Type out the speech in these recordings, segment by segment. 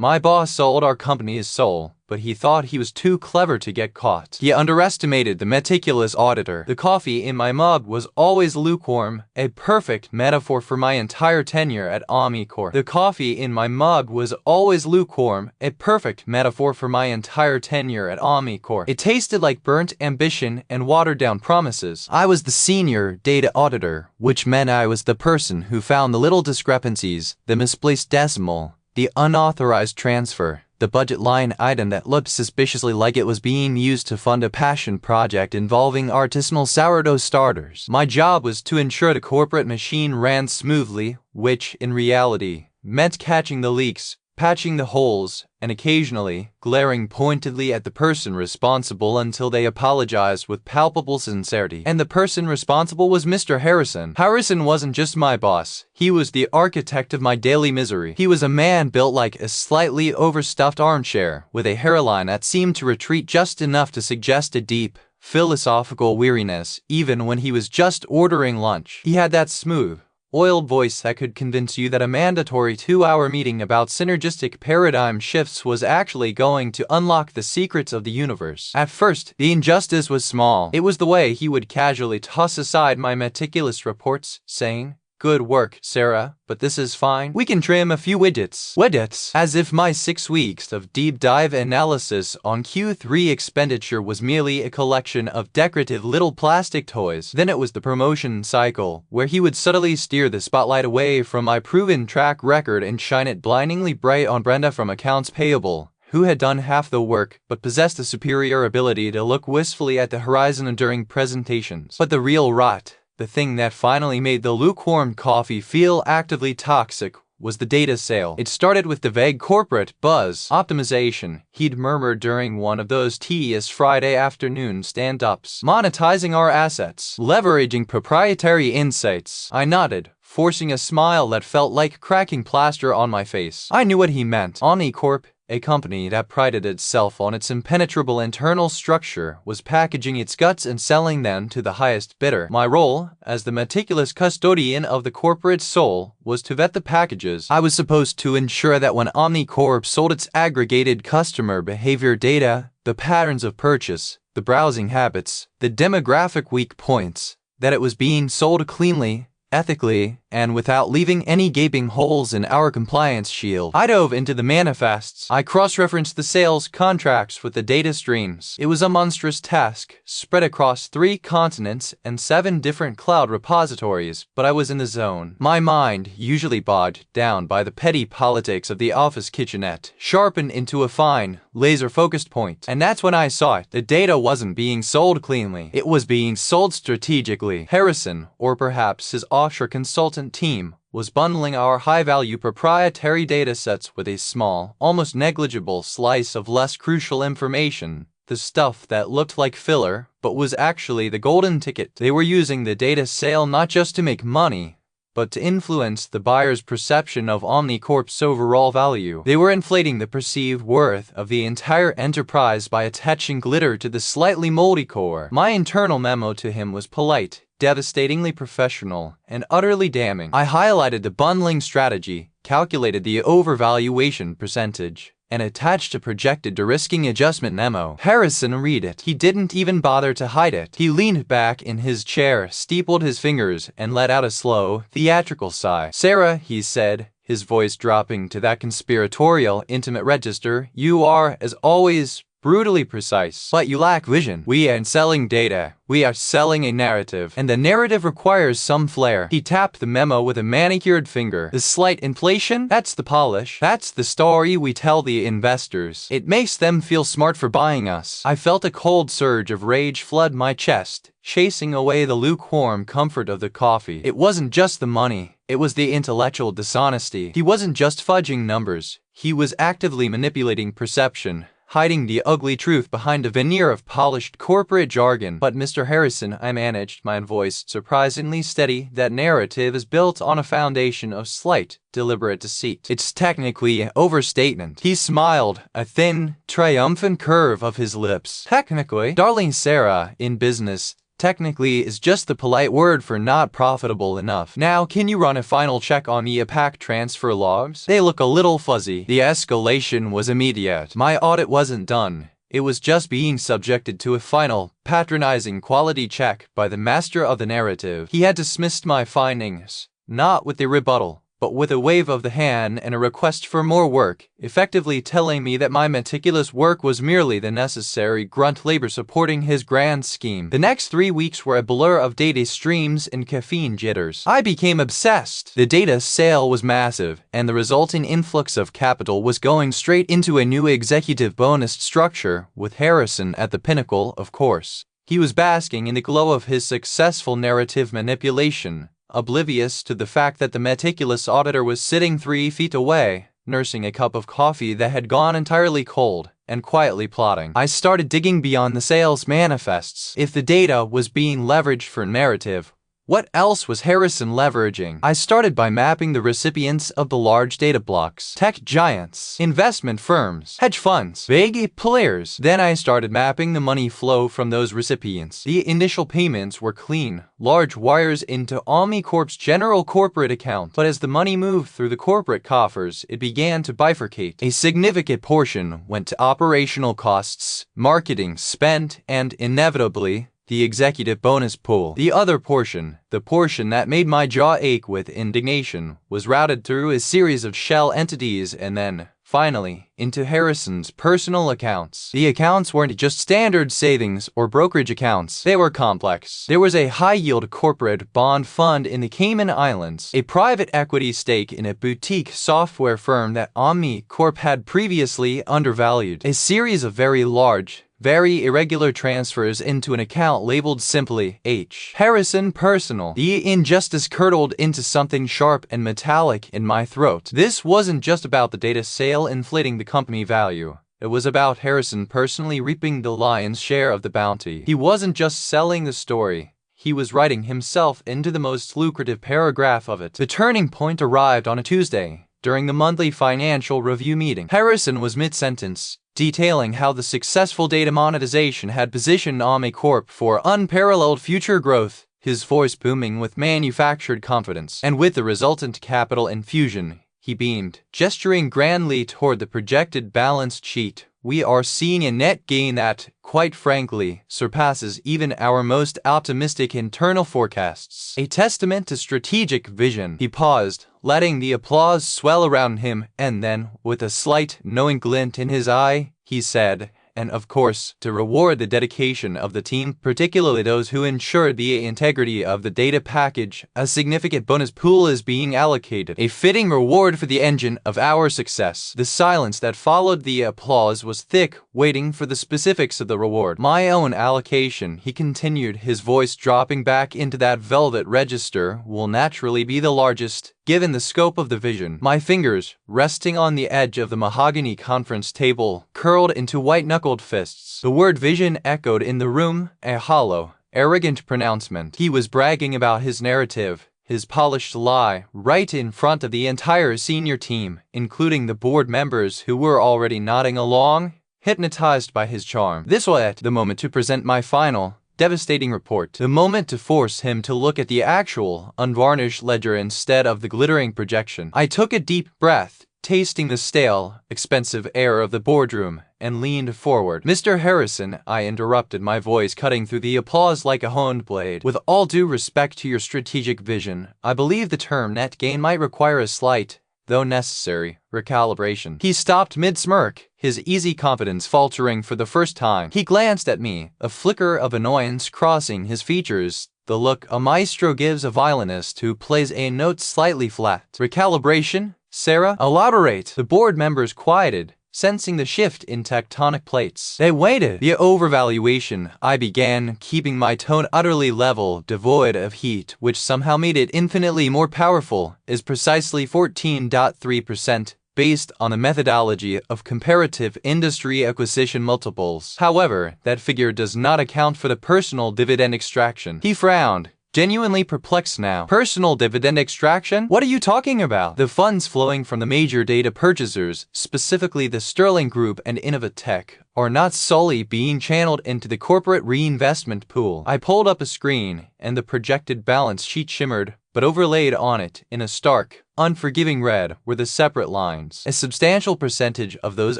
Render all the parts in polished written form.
My boss sold our company his soul, but he thought he was too clever to get caught. He underestimated the meticulous auditor. The coffee in my mug was always lukewarm, a perfect metaphor for my entire tenure at OmniCorp. The coffee in my mug was always lukewarm, a perfect metaphor for my entire tenure at OmniCorp. It tasted like burnt ambition and watered-down promises. I was the Senior Data Auditor, which meant I was the person who found the little discrepancies, the misplaced decimal, the unauthorized transfer, the budget line item that looked suspiciously like it was being used to fund a passion project involving artisanal sourdough starters. My job was to ensure the corporate machine ran smoothly, which, in reality, meant catching the leaks, patching the holes, and occasionally glaring pointedly at the person responsible until they apologized with palpable sincerity. And the person responsible was Mr. Harrison. Harrison wasn't just my boss. He was the architect of my daily misery. He was a man built like a slightly overstuffed armchair, with a hairline that seemed to retreat just enough to suggest a deep, philosophical weariness, even when he was just ordering lunch. He had that smooth, oiled voice that could convince you that a mandatory 2-hour meeting about synergistic paradigm shifts was actually going to unlock the secrets of the universe. At first, the injustice was small. It was the way he would casually toss aside my meticulous reports, saying, "Good work, Sarah, but this is fine. We can trim a few widgets." Widgets? As if my 6 weeks of deep dive analysis on Q3 expenditure was merely a collection of decorative little plastic toys. Then it was the promotion cycle, where he would subtly steer the spotlight away from my proven track record and shine it blindingly bright on Brenda from accounts payable, who had done half the work, but possessed a superior ability to look wistfully at the horizon during presentations. But the real rot, the thing that finally made the lukewarm coffee feel actively toxic, was the data sale. It started with the vague corporate buzz optimization he'd murmured during one of those tedious Friday afternoon stand-ups. Monetizing our assets, leveraging proprietary insights. I nodded, forcing a smile that felt like cracking plaster on my face. I knew what he meant. OmniCorp, a company that prided itself on its impenetrable internal structure, was packaging its guts and selling them to the highest bidder. My role, as the meticulous custodian of the corporate soul, was to vet the packages. I was supposed to ensure that when OmniCorp sold its aggregated customer behavior data, the patterns of purchase, the browsing habits, the demographic weak points, that it was being sold cleanly, ethically, and without leaving any gaping holes in our compliance shield. I dove into the manifests. I cross-referenced the sales contracts with the data streams. It was a monstrous task, spread across 3 continents and 7 different cloud repositories, but I was in the zone. My mind, usually bogged down by the petty politics of the office kitchenette, sharpened into a fine, laser-focused point. And that's when I saw it. The data wasn't being sold cleanly. It was being sold strategically. Harrison, or perhaps his offshore consultant team, was bundling our high-value proprietary datasets with a small, almost negligible slice of less crucial information, the stuff that looked like filler, but was actually the golden ticket. They were using the data sale not just to make money, but to influence the buyer's perception of OmniCorp's overall value. They were inflating the perceived worth of the entire enterprise by attaching glitter to the slightly moldy core. My internal memo to him was polite, devastatingly professional, and utterly damning. I highlighted the bundling strategy, calculated the overvaluation percentage, and attached a projected de-risking adjustment memo. Harrison read it. He didn't even bother to hide it. He leaned back in his chair, steepled his fingers, and let out a slow, theatrical sigh. "Sarah," he said, his voice dropping to that conspiratorial, intimate register, "you are, as always, brutally precise, but you lack vision. We aren't selling data. We are selling a narrative, and the narrative requires some flair." He tapped the memo with a manicured finger. "The slight inflation? That's the polish. That's the story we tell the investors. It makes them feel smart for buying us." I felt a cold surge of rage flood my chest, chasing away the lukewarm comfort of the coffee. It wasn't just the money. It was the intellectual dishonesty. He wasn't just fudging numbers. He was actively manipulating perception, hiding the ugly truth behind a veneer of polished corporate jargon. "But Mr. Harrison," I managed, my voice surprisingly steady, "that narrative is built on a foundation of slight, deliberate deceit. It's technically an overstatement." He smiled, a thin, triumphant curve of his lips. "Technically, darling Sarah, in business, technically is just the polite word for not profitable enough. Now, can you run a final check on the APAC transfer logs? They look a little fuzzy. The escalation was immediate. My audit wasn't done. It was just being subjected to a final, patronizing quality check by the master of the narrative. He had dismissed my findings, not with a rebuttal, but with a wave of the hand and a request for more work, effectively telling me that my meticulous work was merely the necessary grunt labor supporting his grand scheme. The next 3 weeks were a blur of data streams and caffeine jitters. I became obsessed. The data sale was massive, and the resulting influx of capital was going straight into a new executive bonus structure, with Harrison at the pinnacle, of course. He was basking in the glow of his successful narrative manipulation, oblivious to the fact that the meticulous auditor was sitting 3 feet away, nursing a cup of coffee that had gone entirely cold, and quietly plotting. I started digging beyond the sales manifests. If the data was being leveraged for narrative, what else was Harrison leveraging? I started by mapping the recipients of the large data blocks. Tech giants, investment firms, hedge funds, big players. Then I started mapping the money flow from those recipients. The initial payments were clean, large wires into OmniCorp's general corporate account. But as the money moved through the corporate coffers, it began to bifurcate. A significant portion went to operational costs, marketing spent, and inevitably, the executive bonus pool. The other portion, the portion that made my jaw ache with indignation, was routed through a series of shell entities and then, finally, into Harrison's personal accounts. The accounts weren't just standard savings or brokerage accounts. They were complex. There was a high-yield corporate bond fund in the Cayman Islands, a private equity stake in a boutique software firm that OmniCorp had previously undervalued, a series of very large, very irregular transfers into an account labeled simply H. Harrison Personal. The injustice curdled into something sharp and metallic in my throat. This wasn't just about the data sale inflating the company value. It was about Harrison personally reaping the lion's share of the bounty. He wasn't just selling the story. He was writing himself into the most lucrative paragraph of it. The turning point arrived on a Tuesday, during the monthly financial review meeting. Harrison was mid-sentence, detailing how the successful data monetization had positioned OmniCorp for unparalleled future growth, his voice booming with manufactured confidence. And with the resultant capital infusion, he beamed, gesturing grandly toward the projected balance sheet. We are seeing a net gain that, quite frankly, surpasses even our most optimistic internal forecasts. A testament to strategic vision. He paused, letting the applause swell around him, and then, with a slight, knowing glint in his eye, he said, and of course, to reward the dedication of the team, particularly those who ensured the integrity of the data package, a significant bonus pool is being allocated, a fitting reward for the engine of our success. The silence that followed the applause was thick, waiting for the specifics of the reward. My own allocation, he continued, his voice dropping back into that velvet register, will naturally be the largest, given the scope of the vision. My fingers, resting on the edge of the mahogany conference table, curled into white-knuckled fists. The word vision echoed in the room, a hollow, arrogant pronouncement. He was bragging about his narrative, his polished lie, right in front of the entire senior team, including the board members who were already nodding along, hypnotized by his charm. This was the moment to present my final, devastating report. The moment to force him to look at the actual, unvarnished ledger instead of the glittering projection. I took a deep breath, tasting the stale, expensive air of the boardroom, and leaned forward. Mr. Harrison, I interrupted, my voice cutting through the applause like a honed blade. With all due respect to your strategic vision, I believe the term net gain might require a slight, though necessary, recalibration. He stopped mid-smirk, his easy confidence faltering for the first time. He glanced at me, a flicker of annoyance crossing his features, the look a maestro gives a violinist who plays a note slightly flat. Recalibration? Sarah? Elaborate. The board members quieted, sensing the shift in tectonic plates. They waited. The overvaluation, I began, keeping my tone utterly level, devoid of heat, which somehow made it infinitely more powerful, is precisely 14.3%, based on a methodology of comparative industry acquisition multiples. However, that figure does not account for the personal dividend extraction. He frowned, genuinely perplexed now. Personal dividend extraction? What are you talking about? The funds flowing from the major data purchasers, specifically the Sterling Group and Innovatech, are not solely being channeled into the corporate reinvestment pool. I pulled up a screen, and the projected balance sheet shimmered, but overlaid on it, in a stark, unforgiving red, were the separate lines. A substantial percentage of those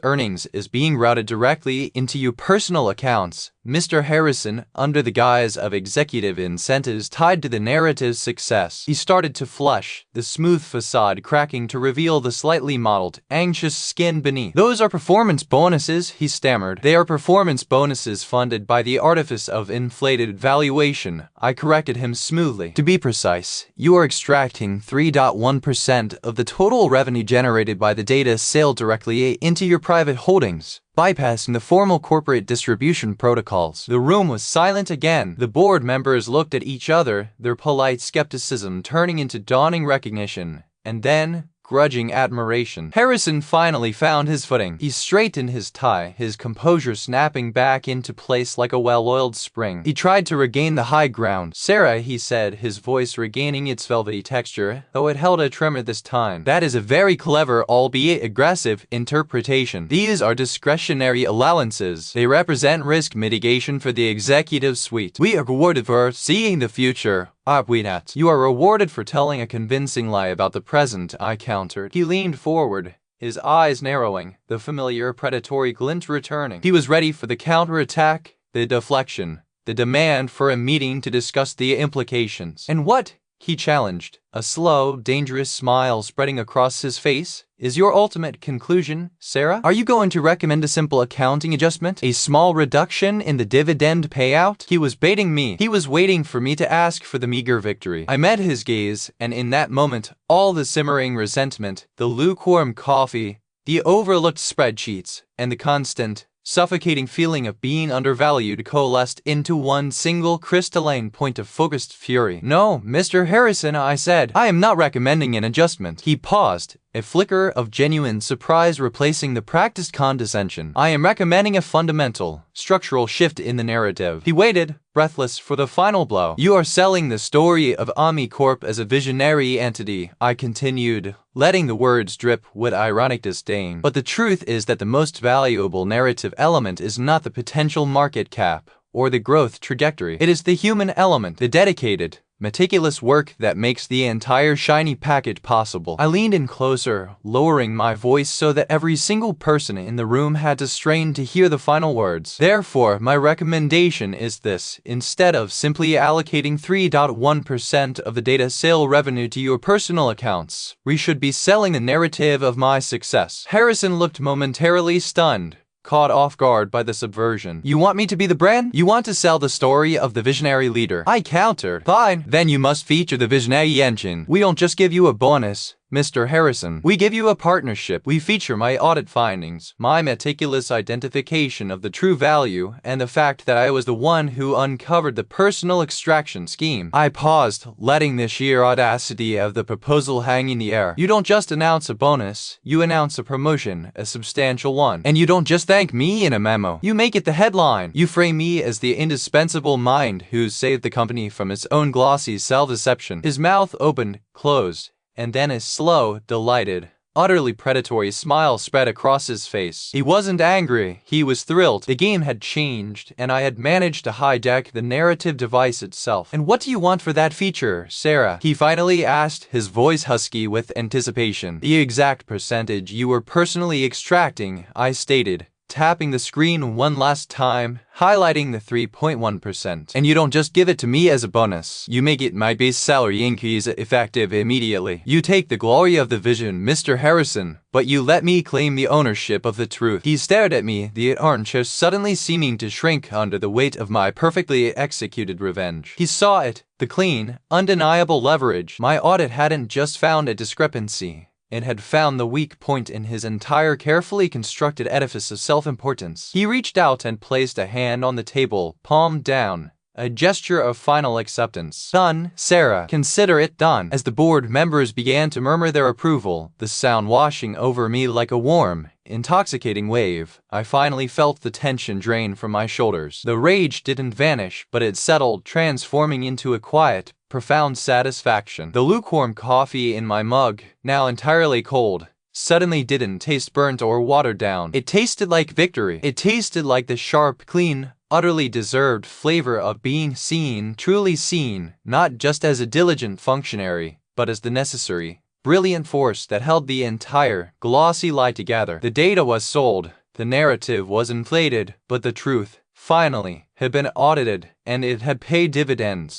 earnings is being routed directly into your personal accounts, Mr. Harrison, under the guise of executive incentives tied to the narrative's success. He started to flush, the smooth facade cracking to reveal the slightly mottled, anxious skin beneath. Those are performance bonuses, he stammered. They are performance bonuses funded by the artifice of inflated valuation, I corrected him smoothly. To be precise, you are extracting 3.1% of the total revenue generated by the data sale directly into your private holdings, bypassing the formal corporate distribution protocols. The room was silent again. The board members looked at each other, their polite skepticism turning into dawning recognition, and then grudging admiration. Harrison finally found his footing. He straightened his tie, his composure snapping back into place like a well-oiled spring. He tried to regain the high ground. "Sarah," he said, his voice regaining its velvety texture, though it held a tremor this time. "That is a very clever, albeit aggressive, interpretation. These are discretionary allowances. They represent risk mitigation for the executive suite. We are rewarded for seeing the future. Are we not? You are rewarded for telling a convincing lie about the present," I countered. He leaned forward, his eyes narrowing, the familiar predatory glint returning. He was ready for the counterattack, the deflection, the demand for a meeting to discuss the implications. "And what," he challenged, a slow, dangerous smile spreading across his face, "is your ultimate conclusion, Sarah? Are you going to recommend a simple accounting adjustment? A small reduction in the dividend payout?" He was baiting me. He was waiting for me to ask for the meager victory. I met his gaze, and in that moment, all the simmering resentment, the lukewarm coffee, the overlooked spreadsheets, and the constant, suffocating feeling of being undervalued coalesced into one single crystalline point of focused fury. "No, Mr. Harrison," I said, "I am not recommending an adjustment." He paused, a flicker of genuine surprise replacing the practiced condescension. "I am recommending a fundamental, structural shift in the narrative." He waited, breathless, for the final blow. "You are selling the story of OmniCorp as a visionary entity," I continued, letting the words drip with ironic disdain. "But the truth is that the most valuable narrative element is not the potential market cap or the growth trajectory. It is the human element, the dedicated, meticulous work that makes the entire shiny package possible." I leaned in closer, lowering my voice so that every single person in the room had to strain to hear the final words. "Therefore, my recommendation is this. Instead of simply allocating 3.1% of the data sale revenue to your personal accounts, we should be selling the narrative of my success." Harrison looked momentarily stunned, caught off guard by the subversion. "You want me to be the brand? You want to sell the story of the visionary leader?" I countered. "Fine, then you must feature the visionary engine. We don't just give you a bonus, Mr. Harrison. We give you a partnership. We feature my audit findings, my meticulous identification of the true value, and the fact that I was the one who uncovered the personal extraction scheme." I paused, letting the sheer audacity of the proposal hang in the air. "You don't just announce a bonus, you announce a promotion, a substantial one. And you don't just thank me in a memo. You make it the headline. You frame me as the indispensable mind who saved the company from its own glossy self-deception." His mouth opened, closed, and then a slow, delighted, utterly predatory smile spread across his face. He wasn't angry, he was thrilled. The game had changed, and I had managed to hijack the narrative device itself. "And what do you want for that feature, Sarah?" he finally asked, his voice husky with anticipation. "The exact percentage you were personally extracting," I stated, tapping the screen one last time, highlighting the 3.1%. "And you don't just give it to me as a bonus. You make it my base salary increase effective immediately. You take the glory of the vision, Mr. Harrison, but you let me claim the ownership of the truth." He stared at me, the armchair suddenly seeming to shrink under the weight of my perfectly executed revenge. He saw it, the clean, undeniable leverage. My audit hadn't just found a discrepancy. It had found the weak point in his entire carefully constructed edifice of self-importance. He reached out and placed a hand on the table, palm down, a gesture of final acceptance. "Done, Sarah. Consider it done." As the board members began to murmur their approval, the sound washing over me like a warm, intoxicating wave, I finally felt the tension drain from my shoulders. The rage didn't vanish, but it settled, transforming into a quiet, profound satisfaction. The lukewarm coffee in my mug, now entirely cold, suddenly didn't taste burnt or watered down. It tasted like victory. It tasted like the sharp, clean, utterly deserved flavor of being seen, truly seen, not just as a diligent functionary, but as the necessary, brilliant force that held the entire, glossy lie together. The data was sold, the narrative was inflated, but the truth, finally, had been audited, and it had paid dividends.